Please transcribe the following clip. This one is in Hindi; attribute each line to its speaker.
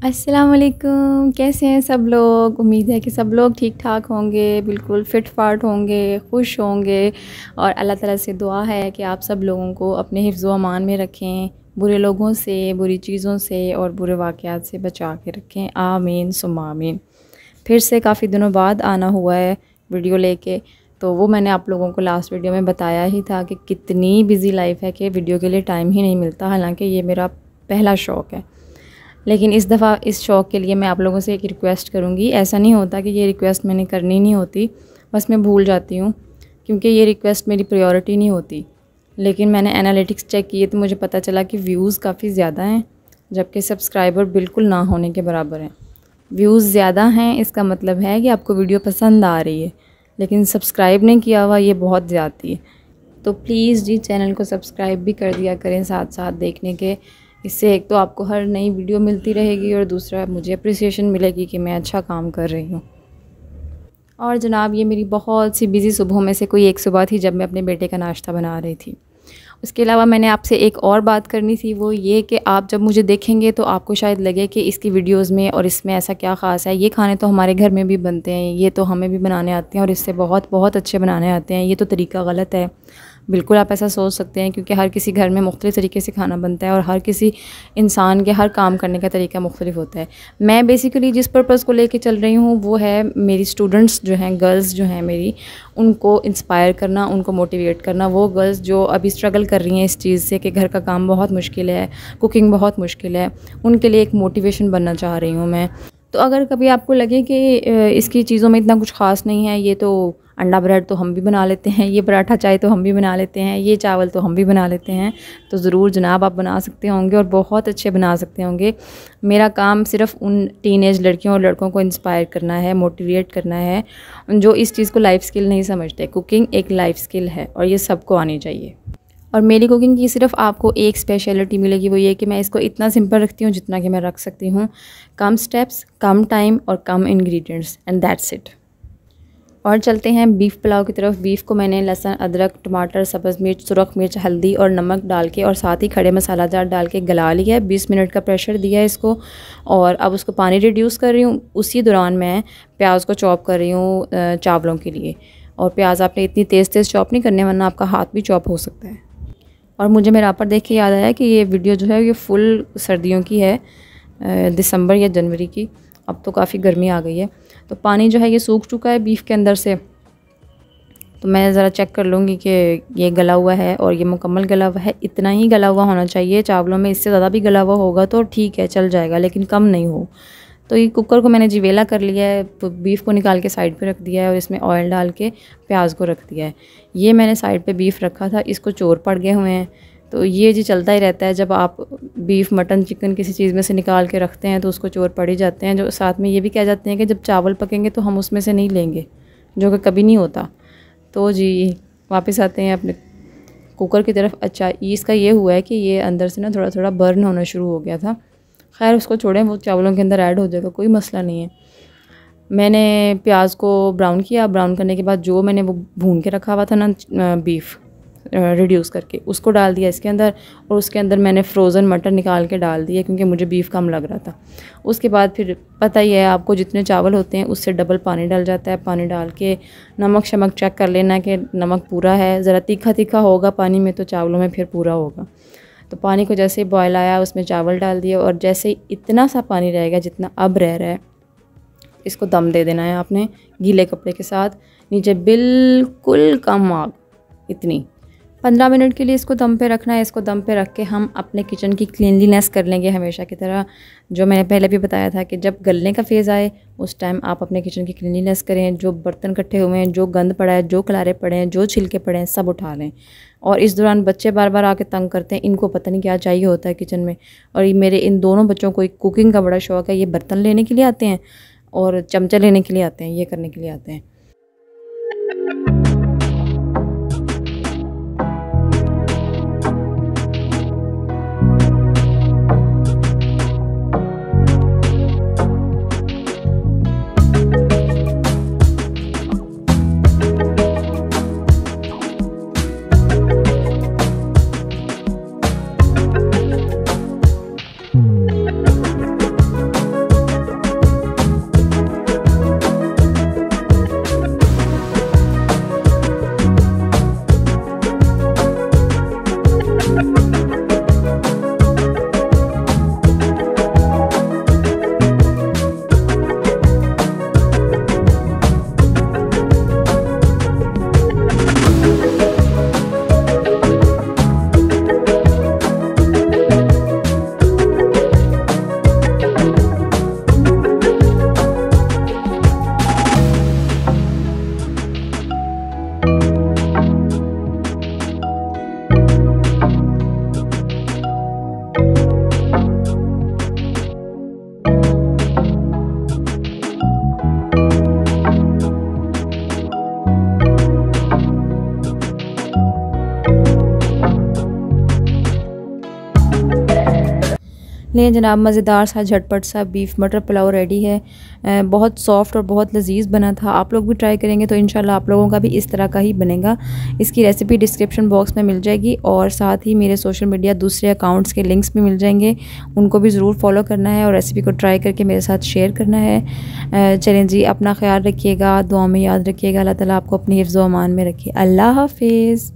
Speaker 1: अस्सलाम वालेकुम। कैसे हैं सब लोग? उम्मीद है कि सब लोग ठीक ठाक होंगे, बिल्कुल फ़िट फ़ाट होंगे, खुश होंगे। और अल्लाह ताला से दुआ है कि आप सब लोगों को अपने हिफ्ज़ व अमान में रखें, बुरे लोगों से, बुरी चीज़ों से और बुरे वाक़यात से बचा के रखें। आमीन सुम्मा आमीन। फिर से काफ़ी दिनों बाद आना हुआ है वीडियो लेके। तो वो मैंने आप लोगों को लास्ट वीडियो में बताया ही था कि कितनी बिज़ी लाइफ़ है कि वीडियो के लिए टाइम ही नहीं मिलता। हालाँकि ये मेरा पहला शौक़ है, लेकिन इस दफ़ा इस शौक़ के लिए मैं आप लोगों से एक रिक्वेस्ट करूँगी। ऐसा नहीं होता कि ये रिक्वेस्ट मैंने करनी नहीं होती, बस मैं भूल जाती हूँ क्योंकि ये रिक्वेस्ट मेरी प्रायोरिटी नहीं होती। लेकिन मैंने एनालिटिक्स चेक किए तो मुझे पता चला कि व्यूज़ काफ़ी ज़्यादा हैं, जबकि सब्सक्राइबर बिल्कुल ना होने के बराबर हैं। व्यूज़ ज़्यादा हैं इसका मतलब है कि आपको वीडियो पसंद आ रही है, लेकिन सब्सक्राइब नहीं किया हुआ, ये बहुत ज़्यादती है। तो प्लीज़ जी चैनल को सब्सक्राइब भी कर दिया करें साथ साथ देखने के। इससे एक तो आपको हर नई वीडियो मिलती रहेगी और दूसरा मुझे अप्रिसिएशन मिलेगी कि मैं अच्छा काम कर रही हूँ। और जनाब, ये मेरी बहुत सी बिज़ी सुबहों में से कोई एक सुबह थी जब मैं अपने बेटे का नाश्ता बना रही थी। उसके अलावा मैंने आपसे एक और बात करनी थी, वो ये कि आप जब मुझे देखेंगे तो आपको शायद लगे कि इसकी वीडियोस में और इसमें ऐसा क्या ख़ास है। ये खाने तो हमारे घर में भी बनते हैं, ये तो हमें भी बनाने आते हैं और इससे बहुत बहुत अच्छे बनाने आते हैं, ये तो तरीका गलत है। बिल्कुल आप ऐसा सोच सकते हैं क्योंकि हर किसी घर में मुख्तलिफ़ तरीके से खाना बनता है और हर किसी इंसान के हर काम करने का तरीका मुख्तलिफ होता है। मैं बेसिकली जिस पर्पज़ को लेके चल रही हूँ वो है मेरी स्टूडेंट्स जो हैं, गर्ल्स जो हैं मेरी, उनको इंस्पायर करना, उनको मोटिवेट करना। वो गर्ल्स जो अभी स्ट्रगल कर रही हैं इस चीज़ से कि घर का काम बहुत मुश्किल है, कुकिंग बहुत मुश्किल है, उनके लिए एक मोटिवेशन बनना चाह रही हूँ मैं। तो अगर कभी आपको लगे कि इसकी चीज़ों में इतना कुछ ख़ास नहीं है, ये तो अंडा ब्रेड तो हम भी बना लेते हैं, ये पराठा चाय तो हम भी बना लेते हैं, ये चावल तो हम भी बना लेते हैं, तो ज़रूर जनाब आप बना सकते होंगे और बहुत अच्छे बना सकते होंगे। मेरा काम सिर्फ़ उन टीनेज लड़कियों और लड़कों को इंस्पायर करना है, मोटिवेट करना है, जो इस चीज़ को लाइफ़ स्किल नहीं समझते। कुकिंग एक लाइफ़ स्किल है और ये सबको आनी चाहिए। और मेरी कुकिंग की सिर्फ आपको एक स्पेशलिटी मिलेगी, वो ये कि मैं इसको इतना सिंपल रखती हूँ जितना कि मैं रख सकती हूँ। कम स्टेप्स, कम टाइम और कम इंग्रेडिएंट्स, एंड दैट्स इट। और चलते हैं बीफ़ पुलाव की तरफ। बीफ़ को मैंने लहसुन, अदरक, टमाटर, सब्ज़ मिर्च, सुरख मिर्च, हल्दी और नमक डाल के और साथ ही खड़े मसाला जार डाल के गला लिया है। 20 मिनट का प्रेशर दिया है इसको और अब उसको पानी रिड्यूस कर रही हूँ। उसी दौरान मैं प्याज को चॉप कर रही हूँ चावलों के लिए। और प्याज आपने इतनी तेज़ चॉप नहीं करने, वरना आपका हाथ भी चॉप हो सकता है। और मुझे मेरा पर देख के याद आया कि ये वीडियो जो है ये फुल सर्दियों की है, दिसंबर या जनवरी की। अब तो काफ़ी गर्मी आ गई है, तो पानी जो है ये सूख चुका है बीफ़ के अंदर से। तो मैं ज़रा चेक कर लूँगी कि ये गला हुआ है और ये मुकम्मल गला हुआ है। इतना ही गला हुआ होना चाहिए चावलों में, इससे ज़्यादा भी गला हुआ होगा तो ठीक है, चल जाएगा, लेकिन कम नहीं हो। तो ये कुकर को मैंने जिवेला कर लिया है, बीफ़ को निकाल के साइड पे रख दिया है और इसमें ऑयल डाल के प्याज को रख दिया है। ये मैंने साइड पे बीफ़ रखा था, इसको चोर पड़ गए हुए हैं। तो ये जी चलता ही रहता है, जब आप बीफ़, मटन, चिकन किसी चीज़ में से निकाल के रखते हैं तो उसको चोर पड़ ही जाते हैं। जो साथ में ये भी कह जाते हैं कि जब चावल पकेंगे तो हम उसमें से नहीं लेंगे, जो कि कभी नहीं होता। तो जी वापस आते हैं अपने कुकर की तरफ। अच्छा, इसका ये हुआ है कि ये अंदर से ना थोड़ा थोड़ा बर्न होना शुरू हो गया था। खैर उसको छोड़ें, वो चावलों के अंदर ऐड हो जाएगा, कोई मसला नहीं है। मैंने प्याज को ब्राउन किया। ब्राउन करने के बाद जो मैंने वो भून के रखा हुआ था ना बीफ़ रिड्यूस करके, उसको डाल दिया इसके अंदर। और उसके अंदर मैंने फ्रोज़न मटन निकाल के डाल दिया क्योंकि मुझे बीफ़ कम लग रहा था। उसके बाद फिर पता ही है आपको, जितने चावल होते हैं उससे डबल पानी डल जाता है। पानी डाल के नमक शमक चेक कर लेना कि नमक पूरा है। ज़रा तीखा तीखा होगा पानी में तो चावलों में फिर पूरा होगा। तो पानी को जैसे ही बॉयल आया उसमें चावल डाल दिए और जैसे ही इतना सा पानी रहेगा जितना अब रह रहा है, इसको दम दे देना है आपने गीले कपड़े के साथ। नीचे बिल्कुल कम आग, इतनी 15 मिनट के लिए इसको दम पे रखना है। इसको दम पे रख के हम अपने किचन की क्लीनलीनेस कर लेंगे हमेशा की तरह। जो मैंने पहले भी बताया था कि जब गलने का फेज़ आए उस टाइम आप अपने किचन की क्लीनलीनेस करें। जो बर्तन इकट्ठे हुए हैं, जो गंद पड़ा है, जो खलारे पड़े हैं, जो छिलके पड़े हैं, सब उठा लें। और इस दौरान बच्चे बार बार आके तंग करते हैं, इनको पता नहीं क्या चाहिए होता है किचन में। और ये मेरे इन दोनों बच्चों को कुकिंग का बड़ा शौक़ है। ये बर्तन लेने के लिए आते हैं और चमचे लेने के लिए आते हैं, ये करने के लिए आते हैं। लें जनाब, मज़ेदार सा झटपट सा बीफ मटर पुलाव रेडी है। बहुत सॉफ्ट और बहुत लजीज बना था। आप लोग भी ट्राई करेंगे तो इंशाल्लाह आप लोगों का भी इस तरह का ही बनेगा। इसकी रेसिपी डिस्क्रिप्शन बॉक्स में मिल जाएगी और साथ ही मेरे सोशल मीडिया दूसरे अकाउंट्स के लिंक्स भी मिल जाएंगे, उनको भी ज़रूर फॉलो करना है और रेसिपी को ट्राई करके मेरे साथ शेयर करना है। चलें जी, अपना ख्याल रखिएगा, दुआ में याद रखिएगा। अल्लाह ताला आपको अपनी हिफ्ज़ व अमान में रखे। अल्लाह हाफिज़।